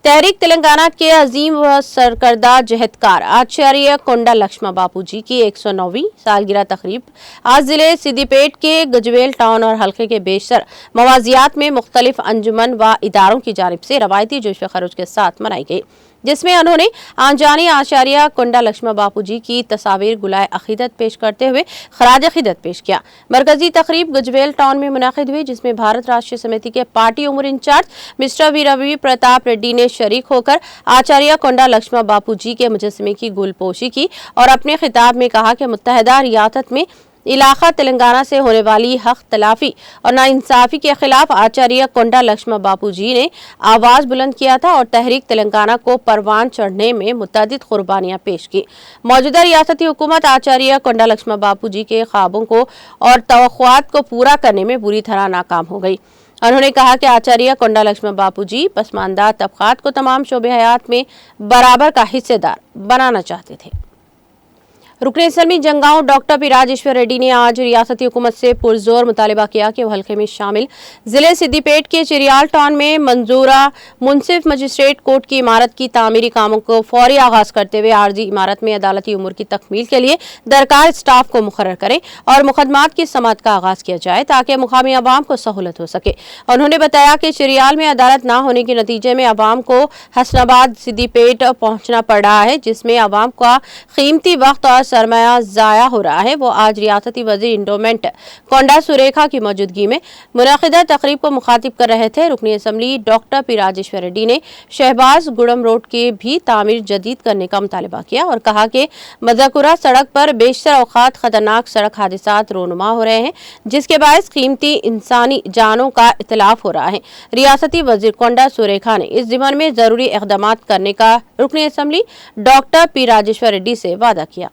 तहरीक तेलंगाना के अजीम व सरकर्दा जहदकार आचार्य कोंडा लक्ष्मा बापू जी की 109वीं सालगिरह तकरीब आज जिले सिद्दीपेट के गजवेल टाउन और हल्के के बेशतर मवाजियात में मुख्तलिफ अंजुमन व इदारों की जानिब से रवायती जोश व खरोश के साथ मनाई गई, जिसमें उन्होंने आंजानी आचार्य कोंडा लक्ष्मा बापू जी की तस्वीर गुलाए अकीदत पेश करते हुए खराज अकीदत पेश किया। मरकजी तकरीब गजवेल टाउन में मुनाकिद हुई, जिसमें भारत राष्ट्रीय समिति के पार्टी उमर इंचार्ज मिस्टर वीरवी प्रताप रेड्डी ने शरीक होकर आचार्य कोंडा लक्ष्मा बापू जी के मुजस्समे की गुलपोशी की और अपने खिताब में कहा कि मुत्तहदा रियासत में इलाका तेलंगाना से होने वाली हक तलाफी और नाइंसाफी के खिलाफ आचार्य कोंडा लक्ष्मा बापू जी ने आवाज बुलंद किया था और तहरीक तेलंगाना को परवान चढ़ने में मुतअद्दिद कुर्बानियां पेश की। मौजूदा रियासती हुकूमत आचार्य कोंडा लक्ष्मा बापू जी के ख्वाबों को और तवक्कुआत को पूरा करने में बुरी तरह नाकाम हो गई। उन्होंने कहा कि आचार्य कोंडा लक्ष्मा बापू जी पसमानदा तबकात को तमाम शोबे हयात में बराबर का हिस्सेदार बनाना चाहते थे। रुकने असलमी जंगाओं डॉक्टर पी राजेश्वर रेड्डी ने आज रियासती हुकूमत से पुरजोर मुतालिबा किया कि वह हल्के में शामिल जिले सिद्दीपेट के चिरियाल टाउन में मंजूरा मुंसिफ मजिस्ट्रेट कोर्ट की इमारत की तामीरी कामों को फौरी आगाज करते हुए आर्जी इमारत में अदालती उमूर की तकमील के लिए दरकार स्टाफ को मुकर्रर करें और मुकदमात की समाअत का आगाज किया जाए ताकि मुकामी अवाम को सहूलत हो सके। उन्होंने बताया कि चिरियाल में अदालत न होने के नतीजे में अवाम को हसनाबाद सिद्दीपेट पहुंचना पड़ रहा है, जिसमें अवाम का कीमती वक्त और सरमाया जाया हो रहा है। वो आज रियासती वजीर इंडोमेंट कोंडा सुरेखा की मौजूदगी में मुनाकिदा तकरीब को मुखातिब कर रहे थे। रुकनी assembly doctor P Rajeshwar Reddy ने शहबाज गुड़म रोड के भी तामीर जदीद करने का मुतालिबा किया और कहा कि मज़कुरा सड़क पर बेशतर औकात खतरनाक सड़क हादसात रोनुमा हो रहे हैं, जिसके बायस कीमती इंसानी जानों का इतलाफ हो रहा है। रियासती वजीर कोंडा सुरेखा ने इस ज़िम्मन में जरूरी इक़दामात करने का रुकनी assembly doctor P Rajeshwar Reddy से वादा किया।